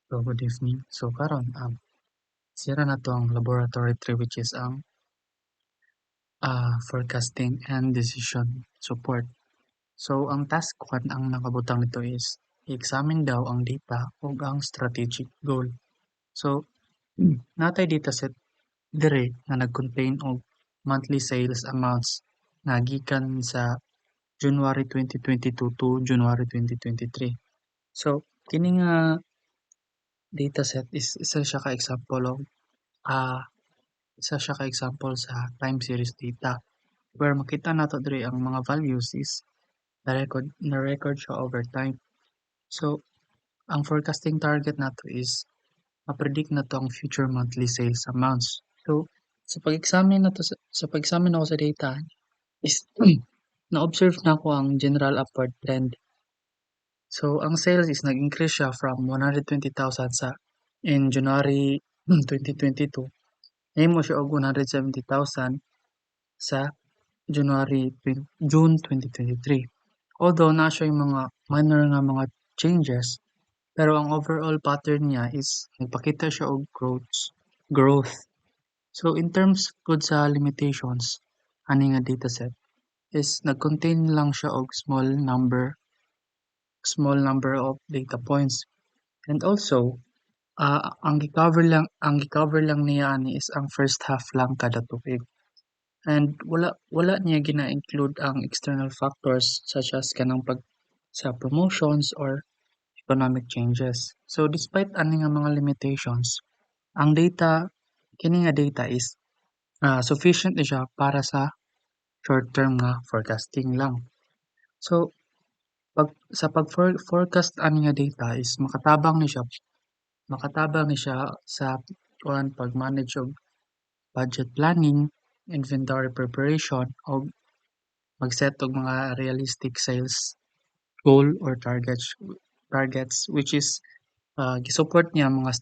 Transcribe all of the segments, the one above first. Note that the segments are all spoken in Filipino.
So, good evening. So, karon sira na to ang laboratory 3 which is ang forecasting and decision support. So, ang task 1 ang nakabutang nito is i-examine daw ang data ug ang strategic goal. So, natay dataset dire nga nag-contain og monthly sales amounts nga gikan sa January 2022 to January 2023. So, kini nga dataset is ah isa siya ka example sa time series data where makita nato diri ang mga values is na-record siya over time. So, ang forecasting target nato is ma-predict nato ang future monthly sales amounts. So, sa pag-examine ako sa data is na-observe na ko ang general upward trend. So, ang sales is nag-increase siya from 120,000 in January 2022. Nahimo siya og 170,000 sa June 2023. Although na siya yung mga minor nga mga changes, pero ang overall pattern niya is nagpakita siya og growth. So in terms gud sa limitations ani nga dataset is nag-contain lang siya og small number of data points. And also ang gi-cover lang niya ani is ang first half lang kada tuig. And wala niya gina-include ang external factors such as kanang sa promotions or economic changes. So despite ani nga mga limitations, ang kini nga data is sufficient na siya para sa short term nga forecasting lang. So sa pag-forecast ani nga data is makatabang ni siya sa pag-manage og budget planning, inventory preparation o mag-set og mga realistic sales goal or targets which is gisupport niya mga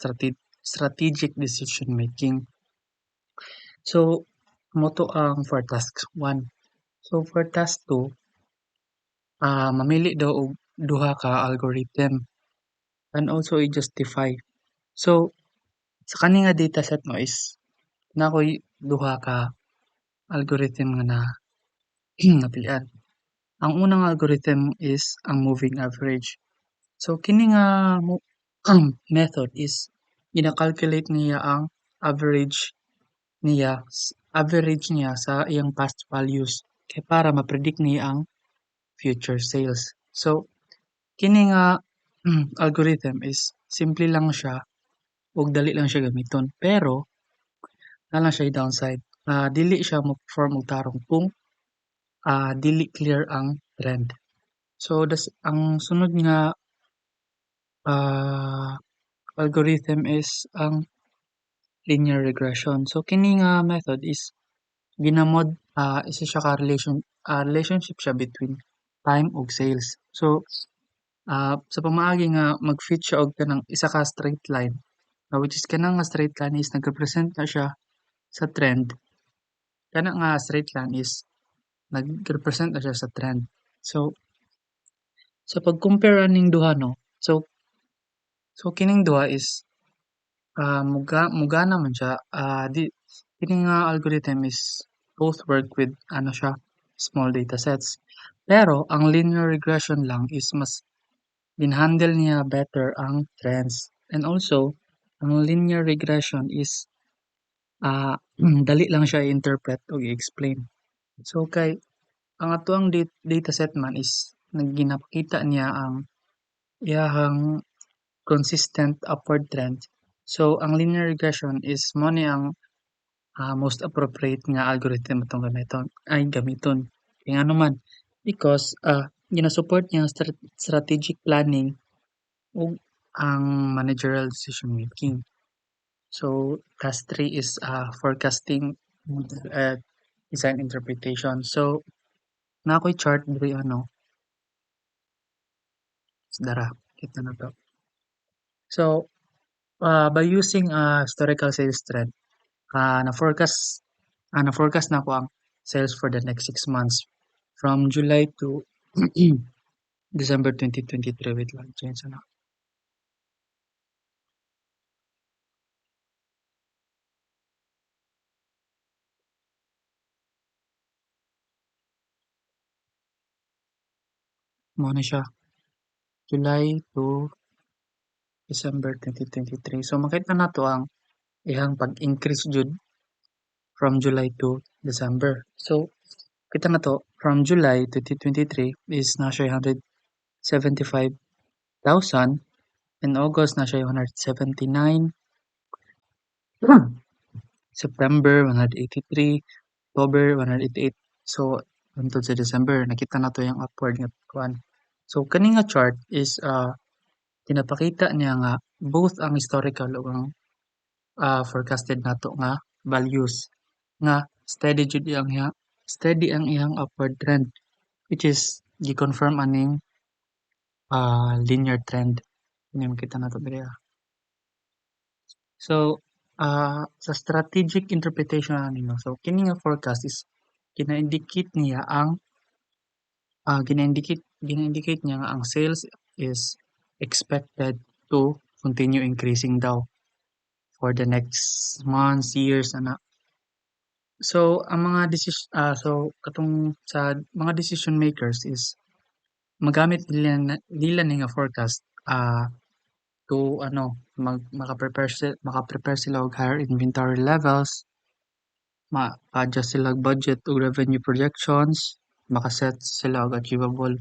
strategic decision making. So moto ang for task 1. So for task 2, mamili daw og duha ka algorithm and also i-justify. So sa kani nga dataset mo is nakoy duha ka algorithm nga napilian. Ang unang algorithm is ang moving average. So kini nga method is gina-calculate niya ang average niya sa iyang past values kay para ma-predict niya ang future sales. So kini nga algorithm is simple lang siya ug dali lang siya gamiton pero nalang siya downside. Dili siya mo-perform og tarong kung dili clear ang trend. So ang sunod nga algorithm is ang linear regression. So kini nga method is ginamod isa siya ka relationship siya between time ug sales. So sa pamaagi nga mag-fit siya og kanang isa ka straight line which is kanang nga straight line is nagrepresent na siya sa trend. Kana nga straight line is nagrepresent na siya sa trend. So sa pag-compare aning duha no. So kining duha is mugana man siya. Kini nga algorithm is both work with siya small data sets. Pero ang linear regression lang is mas ginhandle niya better ang trends. And also ang linear regression is dali lang siya i-interpret o i-explain. So kay ang atuang dataset man is ginapakita niya ang iyahang consistent upward trend. So ang linear regression is mo ni ang most appropriate nga algorithm itong gamiton. Kaya nga naman, because ginasupport niya ang strategic planning ug ang managerial decision making. So task 3 is forecasting design interpretation. So na ako'y chart diri dara kita na to. So by using historical sales trend, na-forecast na ko ang sales for the next 6 months from July to December 2023. Wait lang, change na. Mao na siya, July to December 2023. So makita nato ang iyang pag-increase jud from July to December. So kita na to from July 2023 is na siya 175,000, in August na siya 179, September 183, October 188. So hangtod sa December nakita nato yung upward nga kuan. So kani nga chart is pinapakita niya nga both ang historical ug ang forecasted nato nga values nga steady ang iyang upward trend, which is gi-confirm aning linear trend. Ini makita nato diri. So sa strategic interpretation ani no. So kini nga forecast is gina-indicate niya ang gina-indicate niya nga ang sales is expected to continue increasing daw for the next months, years ana. So ang mga so katong sa mga decision makers is magamit nila ni nga forecast to ano maka-prepare sila og higher inventory levels, ma-adjust sila og budget ug revenue projections, maka-set sila og achievable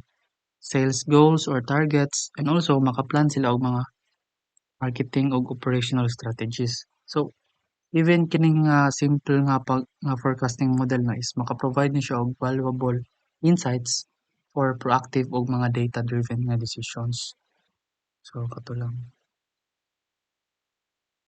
sales goals or targets, and also maka-plan sila og mga marketing ug operational strategies. So even kining simple nga nga forecasting model na is maka-provide ni siya og valuable insights for proactive ug mga data-driven nga decisions. So kato lang.